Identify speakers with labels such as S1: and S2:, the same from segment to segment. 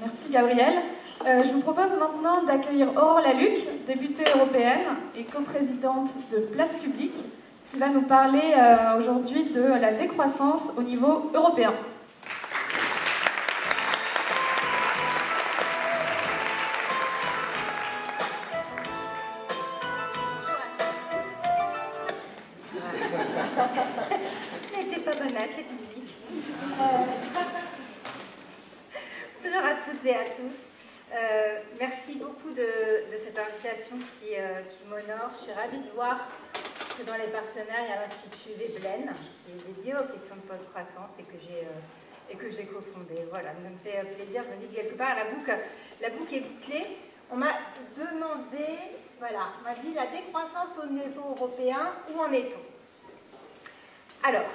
S1: Merci Gabrielle. Je vous propose maintenant d'accueillir Aurore Laluc, députée européenne et coprésidente de Place Publique, qui va nous parler aujourd'hui de la décroissance au niveau européen.
S2: Elle n'était pas banale cette musique. Bonjour à toutes et à tous. Merci beaucoup de cette invitation qui m'honore. Je suis ravie de voir que dans les partenaires, il y a l'Institut Veblen, qui est dédié aux questions de post-croissance et que j'ai cofondé. Voilà, ça me fait plaisir. Je me dis que quelque part, la boucle est bouclée. On m'a demandé, voilà, on m'a dit la décroissance au niveau européen, où en est-on? Alors,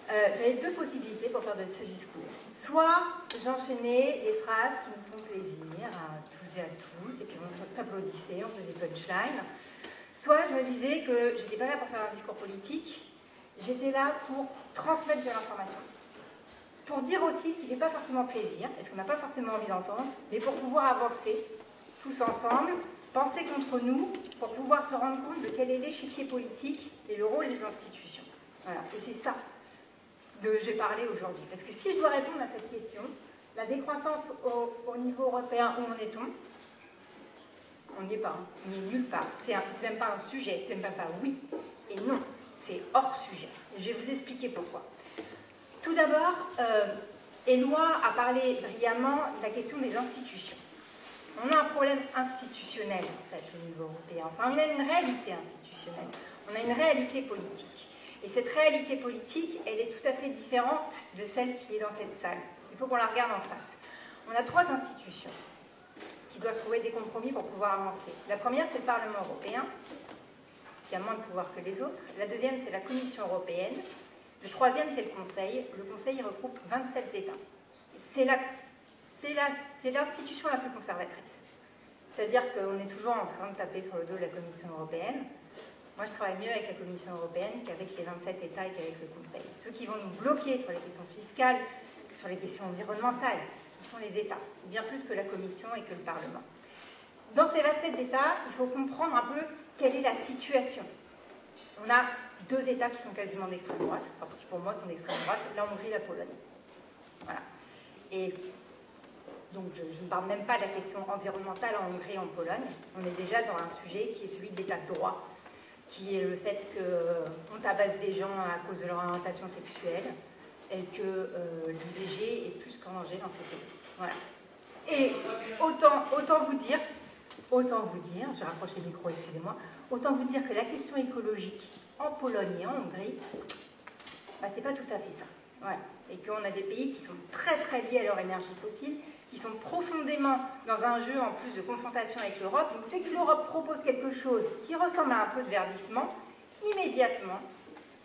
S2: j'avais deux possibilités pour faire de ce discours. Soit j'enchaînais les phrases qui nous font plaisir à tous et à tous, et puis on s'applaudissait, on faisait des punchlines. Soit je me disais que j'étais pas là pour faire un discours politique, j'étais là pour transmettre de l'information, pour dire aussi ce qui ne fait pas forcément plaisir, et ce qu'on n'a pas forcément envie d'entendre, mais pour pouvoir avancer tous ensemble, penser contre nous, pour pouvoir se rendre compte de quel est l'échiquier politique et le rôle des institutions. Voilà, et c'est ça dont je vais parler aujourd'hui. Parce que si je dois répondre à cette question, la décroissance au niveau européen, où en est-on? On n'y est pas, on n'y est nulle part. C'est même pas un sujet, c'est même pas oui et non, c'est hors sujet. Et je vais vous expliquer pourquoi. Tout d'abord, Éloi a parlé brillamment de la question des institutions. On a un problème institutionnel, en fait, au niveau européen. Enfin, on a une réalité institutionnelle, on a une réalité politique. Et cette réalité politique, elle est tout à fait différente de celle qui est dans cette salle. Il faut qu'on la regarde en face. On a trois institutions qui doivent trouver des compromis pour pouvoir avancer. La première, c'est le Parlement européen, qui a moins de pouvoir que les autres. La deuxième, c'est la Commission européenne. Le troisième, c'est le Conseil. Le Conseil, il regroupe 27 États. C'est l'institution la plus conservatrice. C'est-à-dire qu'on est toujours en train de taper sur le dos de la Commission européenne. Moi, je travaille mieux avec la Commission européenne qu'avec les 27 États et qu'avec le Conseil. Ceux qui vont nous bloquer sur les questions fiscales, sur les questions environnementales, ce sont les États, bien plus que la Commission et que le Parlement. Dans ces 27 États, il faut comprendre un peu quelle est la situation. On a deux États qui sont quasiment d'extrême droite, enfin, qui pour moi sont d'extrême droite, la Hongrie et la Pologne. Voilà. Et donc, je ne parle même pas de la question environnementale en Hongrie et en Pologne. On est déjà dans un sujet qui est celui de l'état de droit, qui est le fait qu'on tabasse des gens à cause de leur orientation sexuelle et que l'IVG est plus qu'en danger dans ces pays. Voilà. Et autant vous dire, je rapproche les micros, excusez-moi, autant vous dire que la question écologique en Pologne et en Hongrie, bah, c'est pas tout à fait ça. Voilà. Et qu'on a des pays qui sont très très liés à leur énergie fossile, qui sont profondément dans un jeu en plus de confrontation avec l'Europe. Donc dès que l'Europe propose quelque chose qui ressemble à un peu de verdissement, immédiatement,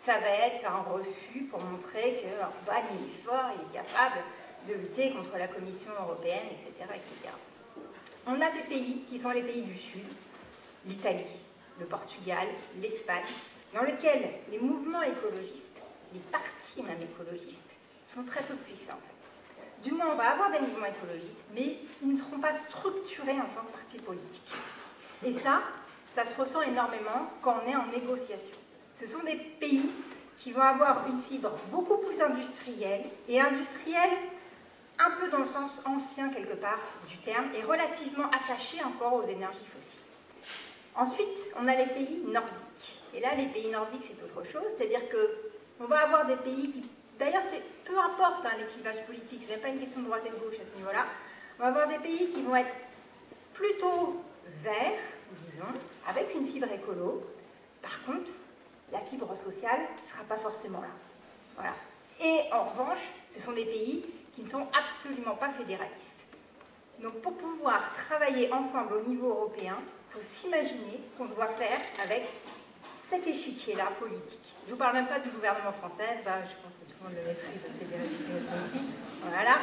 S2: ça va être un refus pour montrer qu'Orban est fort, il est capable de lutter contre la Commission européenne, etc., etc. On a des pays qui sont les pays du Sud, l'Italie, le Portugal, l'Espagne, dans lesquels les mouvements écologistes, les partis même écologistes, sont très peu puissants. Du moins, on va avoir des mouvements écologistes, mais ils ne seront pas structurés en tant que partis politiques. Et ça se ressent énormément quand on est en négociation. Ce sont des pays qui vont avoir une fibre beaucoup plus industrielle, et industrielle un peu dans le sens ancien quelque part du terme, et relativement attachée encore aux énergies fossiles. Ensuite, on a les pays nordiques. Et là, les pays nordiques, c'est autre chose, c'est-à-dire qu'on va avoir des pays qui... D'ailleurs, peu importe l'équilibrage politique, ce n'est pas une question de droite et de gauche à ce niveau-là. On va avoir des pays qui vont être plutôt verts, disons, avec une fibre écolo. Par contre, la fibre sociale ne sera pas forcément là. Voilà. Et en revanche, ce sont des pays qui ne sont absolument pas fédéralistes. Donc pour pouvoir travailler ensemble au niveau européen, il faut s'imaginer qu'on doit faire avec cet échiquier-là politique. Je ne vous parle même pas du gouvernement français, ça, je pense que tout le monde le maîtrise, c'est bien ici. Voilà.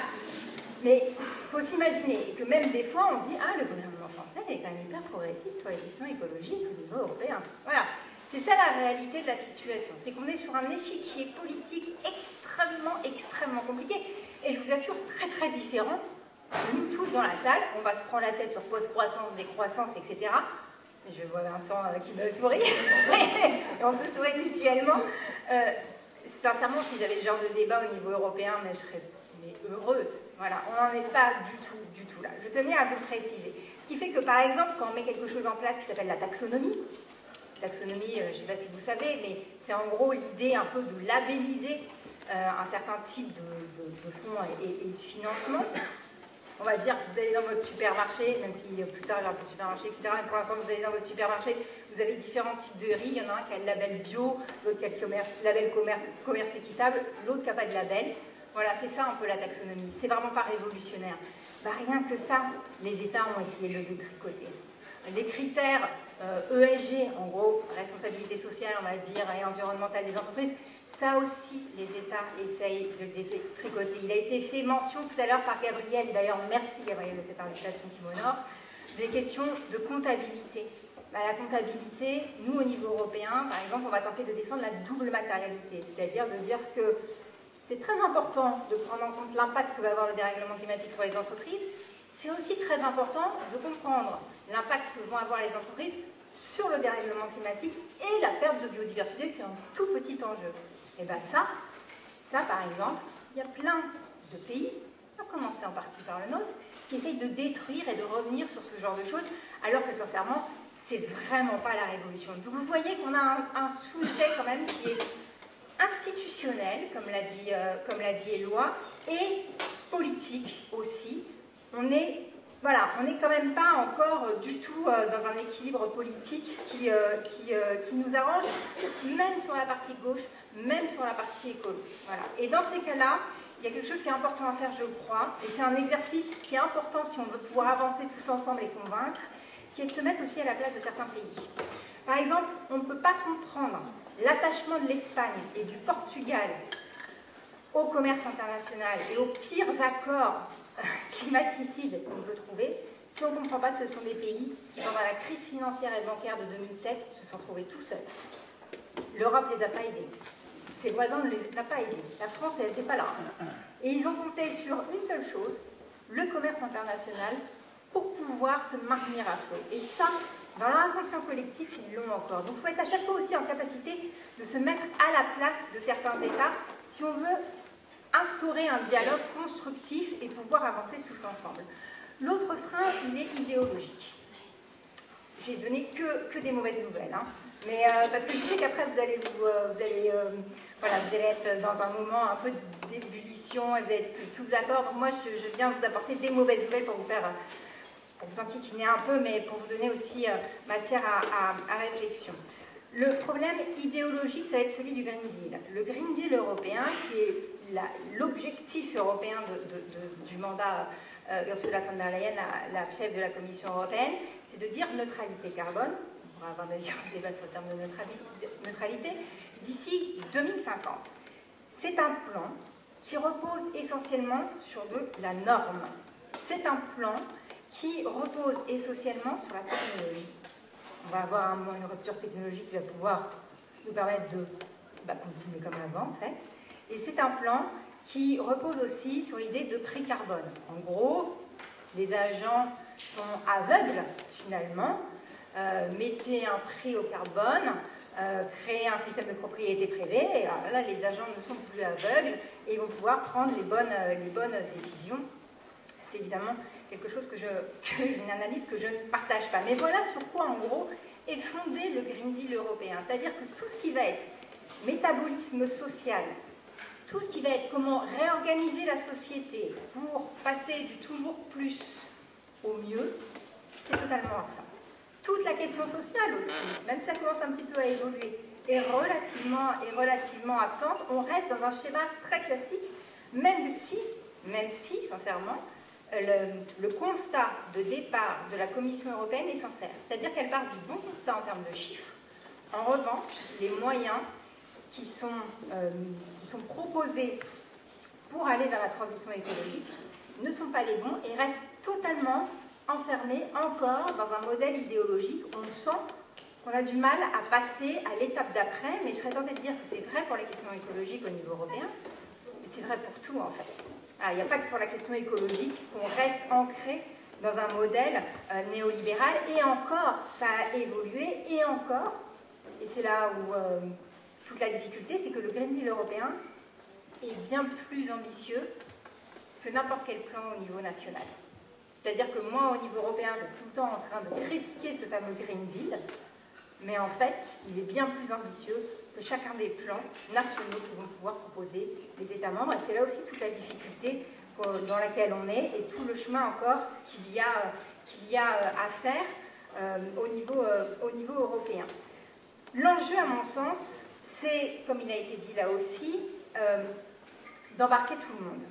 S2: Mais il faut s'imaginer, et que même des fois, on se dit « Ah, le gouvernement français est quand même hyper progressiste sur les questions écologiques au niveau européen. » Voilà. C'est ça la réalité de la situation. C'est qu'on est sur un échiquier politique extrêmement compliqué. Et je vous assure, très très différent de nous tous dans la salle, on va se prendre la tête sur post-croissance, décroissance, etc. Je vois Vincent qui me sourit, et on se sourit mutuellement. Sincèrement, si j'avais ce genre de débat au niveau européen, je serais heureuse. Voilà, on n'en est pas du tout là. Je tenais à vous le préciser. Ce qui fait que, par exemple, quand on met quelque chose en place qui s'appelle la taxonomie, je ne sais pas si vous savez, mais c'est en gros l'idée un peu de labelliser un certain type de fonds et de financement. On va dire que vous allez dans votre supermarché, même si plus tard il y aura plus de supermarché, etc. Mais pour l'instant, vous allez dans votre supermarché, vous avez différents types de riz. Il y en a un qui a le label bio, l'autre qui a le label commerce équitable, l'autre qui n'a pas de label. Voilà, c'est ça un peu la taxonomie. C'est vraiment pas révolutionnaire. Rien que ça, les États ont essayé de le détricoter. Les critères ESG, en gros, responsabilité sociale, on va dire, et environnementale des entreprises, ça aussi, les États essayent de le détricoter. Il a été fait mention tout à l'heure par Gabriel, d'ailleurs, merci Gabriel de cette invitation qui m'honore, des questions de comptabilité. La comptabilité, nous, au niveau européen, par exemple, on va tenter de défendre la double matérialité, c'est-à-dire de dire que c'est très important de prendre en compte l'impact que va avoir le dérèglement climatique sur les entreprises. C'est aussi très important de comprendre l'impact que vont avoir les entreprises sur le dérèglement climatique et la perte de biodiversité qui est un tout petit enjeu. Et bien ça par exemple, il y a plein de pays, à commencer en partie par le nôtre, qui essayent de détruire et de revenir sur ce genre de choses, alors que sincèrement, c'est vraiment pas la révolution. Donc vous voyez qu'on a un sujet quand même qui est institutionnel, comme l'a dit Éloi, et politique aussi. On est quand même pas encore du tout dans un équilibre politique qui nous arrange, même sur la partie gauche, même sur la partie écolo. Voilà. Et dans ces cas-là, il y a quelque chose qui est important à faire, je crois, et c'est un exercice qui est important si on veut pouvoir avancer tous ensemble et convaincre, qui est de se mettre aussi à la place de certains pays. Par exemple, on ne peut pas comprendre l'attachement de l'Espagne et du Portugal au commerce international et aux pires accords climaticides qu'on peut trouver si on ne comprend pas que ce sont des pays qui, pendant la crise financière et bancaire de 2007, se sont trouvés tout seuls. L'Europe ne les a pas aidés. Ses voisins ne les ont pas aidés. La France, elle n'était pas là. Et ils ont compté sur une seule chose, le commerce international, pour pouvoir se maintenir à flot. Et ça, dans l'inconscient collectif, ils l'ont encore. Donc il faut être à chaque fois aussi en capacité de se mettre à la place de certains États si on veut instaurer un dialogue constructif et pouvoir avancer tous ensemble. L'autre frein, il est idéologique. J'ai donné que des mauvaises nouvelles, hein. Mais parce que je sais qu'après vous allez être dans un moment un peu d'ébullition et vous êtes tous d'accord. Donc moi, je viens vous apporter des mauvaises nouvelles pour vous enquiquiner un peu, mais pour vous donner aussi matière à réflexion. Le problème idéologique, ça va être celui du Green Deal. Le Green Deal européen, qui est l'objectif européen du mandat Ursula von der Leyen, la chef de la Commission européenne, c'est de dire neutralité carbone, on pourra avoir d'ailleurs un débat sur le terme de neutralité, d'ici 2050. C'est un plan qui repose essentiellement sur de la norme. C'est un plan qui repose essentiellement sur la technologie. On va avoir un moment une rupture technologique qui va pouvoir nous permettre de continuer comme avant, en fait. Et c'est un plan qui repose aussi sur l'idée de prix carbone. En gros, les agents sont aveugles, finalement. Mettez un prix au carbone, créez un système de propriété privée, et alors là, les agents ne sont plus aveugles et vont pouvoir prendre les bonnes décisions. C'est évidemment quelque chose une analyse que je ne partage pas. Mais voilà sur quoi, en gros, est fondé le Green Deal européen. C'est-à-dire que tout ce qui va être métabolisme social, tout ce qui va être comment réorganiser la société pour passer du toujours plus au mieux, c'est totalement absent. Toute la question sociale aussi, même si ça commence un petit peu à évoluer, est relativement absente. On reste dans un schéma très classique, même si sincèrement, le constat de départ de la Commission européenne est sincère. C'est-à-dire qu'elle part du bon constat en termes de chiffres. En revanche, les moyens qui sont proposés pour aller vers la transition écologique ne sont pas les bons et restent totalement enfermés encore dans un modèle idéologique. On sent qu'on a du mal à passer à l'étape d'après, mais je serais tentée de dire que c'est vrai pour les questions écologiques au niveau européen, mais c'est vrai pour tout en fait. Il n'y a pas que sur la question écologique qu'on reste ancré dans un modèle néolibéral, et encore, ça a évolué, et encore, et c'est là où toute la difficulté, c'est que le Green Deal européen est bien plus ambitieux que n'importe quel plan au niveau national. C'est-à-dire que moi, au niveau européen, je suis tout le temps en train de critiquer ce fameux Green Deal, mais en fait, il est bien plus ambitieux que chacun des plans nationaux que vont pouvoir proposer les États membres. Et c'est là aussi toute la difficulté dans laquelle on est et tout le chemin encore qu'il y a à faire au niveau européen. L'enjeu, à mon sens, c'est, comme il a été dit là aussi, d'embarquer tout le monde.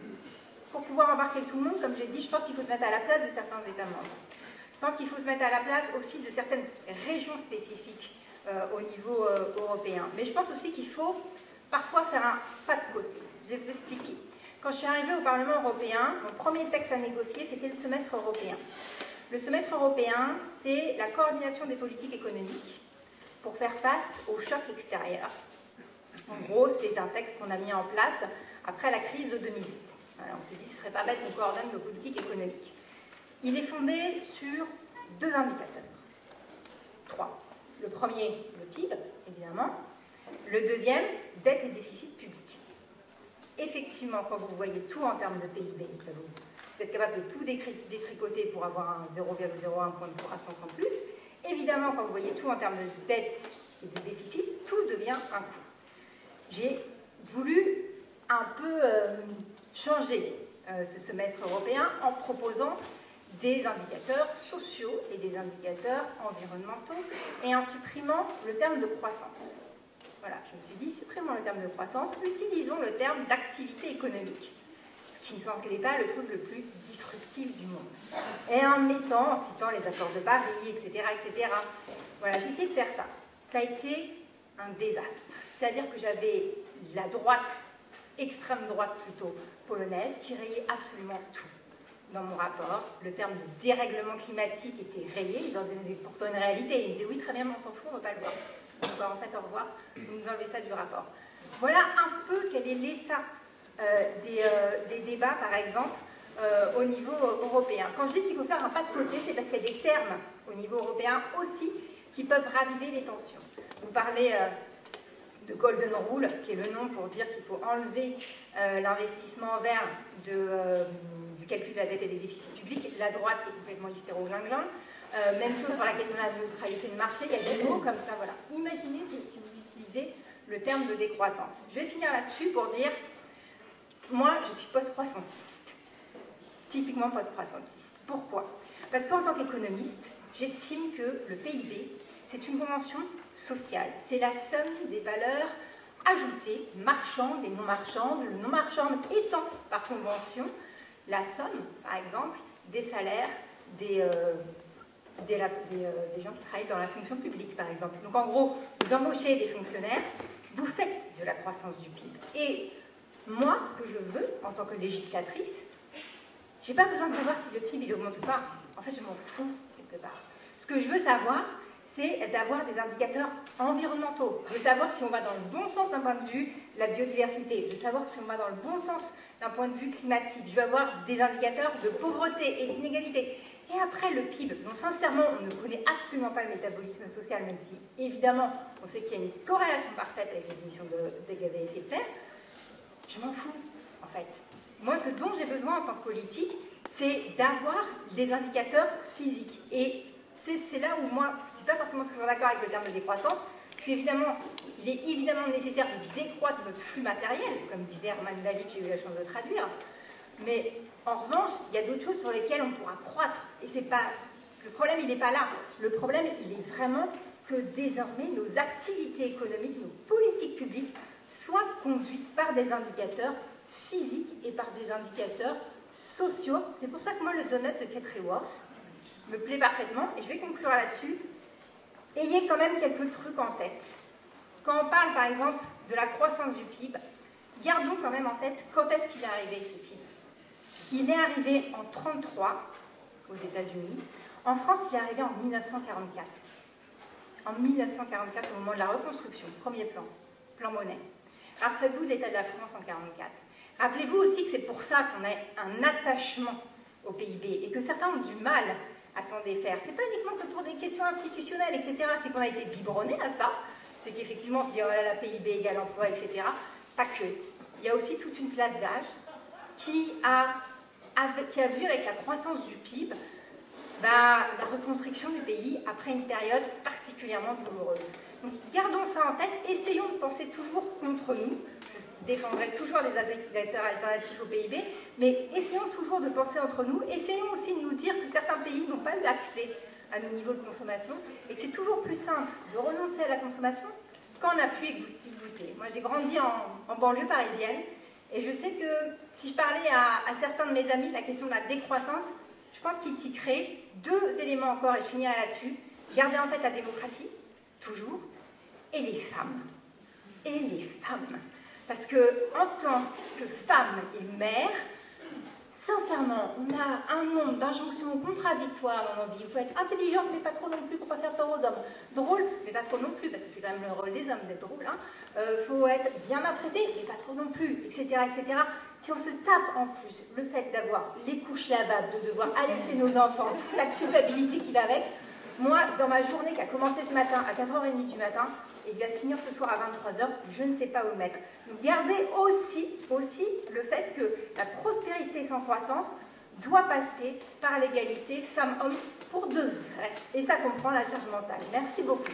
S2: Pour pouvoir embarquer tout le monde, comme j'ai dit, je pense qu'il faut se mettre à la place de certains États membres. Je pense qu'il faut se mettre à la place aussi de certaines régions spécifiques au niveau européen. Mais je pense aussi qu'il faut parfois faire un pas de côté. Je vais vous expliquer. Quand je suis arrivée au Parlement européen, mon premier texte à négocier, c'était le semestre européen. Le semestre européen, c'est la coordination des politiques économiques pour faire face aux chocs extérieurs. En gros, c'est un texte qu'on a mis en place après la crise de 2008. Alors, on s'est dit, ce ne serait pas bête qu'on coordonne nos politiques économiques. Il est fondé sur 2 indicateurs. 3. Le premier, le PIB, évidemment. Le deuxième, dette et déficit public. Effectivement, quand vous voyez tout en termes de PIB, vous êtes capable de tout détricoter pour avoir un 0,01 point de croissance en plus. Évidemment, quand vous voyez tout en termes de dette et de déficit, tout devient un coût. J'ai voulu un peu changer ce semestre européen en proposant des indicateurs sociaux et des indicateurs environnementaux et en supprimant le terme de croissance. Voilà, je me suis dit, supprimons le terme de croissance, utilisons le terme d'activité économique, ce qui ne me semblait pas le truc le plus disruptif du monde. Et en citant les accords de Paris, etc., etc. Voilà, j'ai essayé de faire ça. Ça a été un désastre. C'est-à-dire que j'avais la droite, extrême droite plutôt, polonaise, qui rayait absolument tout dans mon rapport. Le terme de dérèglement climatique était rayé. Ils en disaient pourtant une réalité. Ils me disaient oui, très bien, mais on s'en fout, on ne veut pas le voir. Donc en fait, au revoir, vous nous enlevez ça du rapport. Voilà un peu quel est l'état des débats, par exemple, au niveau européen. Quand je dis qu'il faut faire un pas de côté, c'est parce qu'il y a des termes au niveau européen aussi qui peuvent raviver les tensions. Vous parlez de Golden Rule, qui est le nom pour dire qu'il faut enlever l'investissement vert du calcul de la dette et des déficits publics. La droite est complètement hystéro-glinglin. Même chose sur la question de la neutralité de marché, il y a des mots comme ça, voilà. Imaginez si vous utilisez le terme de décroissance. Je vais finir là-dessus pour dire, moi je suis post-croissantiste, typiquement post-croissantiste. Pourquoi? Parce qu'en tant qu'économiste, j'estime que le PIB, c'est une convention sociale, c'est la somme des valeurs ajoutées, marchandes et non marchandes, le non marchande étant par convention la somme, par exemple, des salaires des gens qui travaillent dans la fonction publique, par exemple. Donc en gros, vous embauchez des fonctionnaires, vous faites de la croissance du PIB. Et moi, ce que je veux, en tant que législatrice, j'ai pas besoin de savoir si le PIB il augmente ou pas. En fait, je m'en fous, quelque part. Ce que je veux savoir, c'est d'avoir des indicateurs environnementaux. Je veux savoir si on va dans le bon sens d'un point de vue de la biodiversité. Je veux savoir si on va dans le bon sens d'un point de vue climatique. Je veux avoir des indicateurs de pauvreté et d'inégalité. Et après, le PIB, dont sincèrement, on ne connaît absolument pas le métabolisme social, même si, évidemment, on sait qu'il y a une corrélation parfaite avec les émissions de gaz à effet de serre, je m'en fous, en fait. Moi, ce dont j'ai besoin en tant que politique, c'est d'avoir des indicateurs physiques. Et c'est là où moi, je ne suis pas forcément toujours d'accord avec le terme de décroissance. Il est évidemment nécessaire de décroître notre flux matériel, comme disait Herman Daly, que j'ai eu la chance de traduire. Mais en revanche, il y a d'autres choses sur lesquelles on pourra croître. Et c'est pas, le problème, il n'est pas là. Le problème, il est vraiment que désormais, nos activités économiques, nos politiques publiques soient conduites par des indicateurs physiques et par des indicateurs sociaux. C'est pour ça que moi, le donut de Kate Raworth me plaît parfaitement. Et je vais conclure là-dessus. Ayez quand même quelques trucs en tête. Quand on parle, par exemple, de la croissance du PIB, gardons quand même en tête quand est-ce qu'il est arrivé, ce PIB. Il est arrivé en 1933 aux États-Unis. En France, il est arrivé en 1944. En 1944, au moment de la reconstruction, premier plan Monnet. Rappelez-vous de l'état de la France en 1944. Rappelez-vous aussi que c'est pour ça qu'on a un attachement au PIB et que certains ont du mal à s'en défaire. C'est pas uniquement que pour des questions institutionnelles, etc. C'est qu'on a été biberonné à ça. C'est qu'effectivement, on se dit, oh là là, PIB égale emploi, etc. Pas que. Il y a aussi toute une classe d'âge qui a vu avec la croissance du PIB la reconstruction du pays après une période particulièrement douloureuse. Donc gardons ça en tête, essayons de penser toujours contre nous. Je défendrai toujours des indicateurs alternatifs au PIB, mais essayons toujours de penser entre nous, essayons aussi de nous dire que certains pays n'ont pas eu accès à nos niveaux de consommation et que c'est toujours plus simple de renoncer à la consommation quand on a pu y goûter. Moi j'ai grandi en banlieue parisienne et je sais que si je parlais à certains de mes amis de la question de la décroissance, je pense qu'ils tiqueraient deux éléments encore, et je finirai là-dessus. Garder en tête la démocratie, toujours, et les femmes. Et les femmes. Parce que, en tant que femme et mère, sincèrement, on a un nombre d'injonctions contradictoires dans nos vies. Il faut être intelligente, mais pas trop non plus pour pas faire peur aux hommes. Drôle, mais pas trop non plus, parce que c'est quand même le rôle des hommes d'être drôle. Faut être bien apprêté, mais pas trop non plus, etc., etc. Si on se tape en plus le fait d'avoir les couches lavables, de devoir allaiter nos enfants, toute la culpabilité qui va avec, moi, dans ma journée qui a commencé ce matin à 4h30 du matin, et qui va se finir ce soir à 23h, je ne sais pas où le mettre. Donc gardez aussi le fait que la prospérité sans croissance doit passer par l'égalité femmes-hommes pour de vrai. Et ça comprend la charge mentale. Merci beaucoup.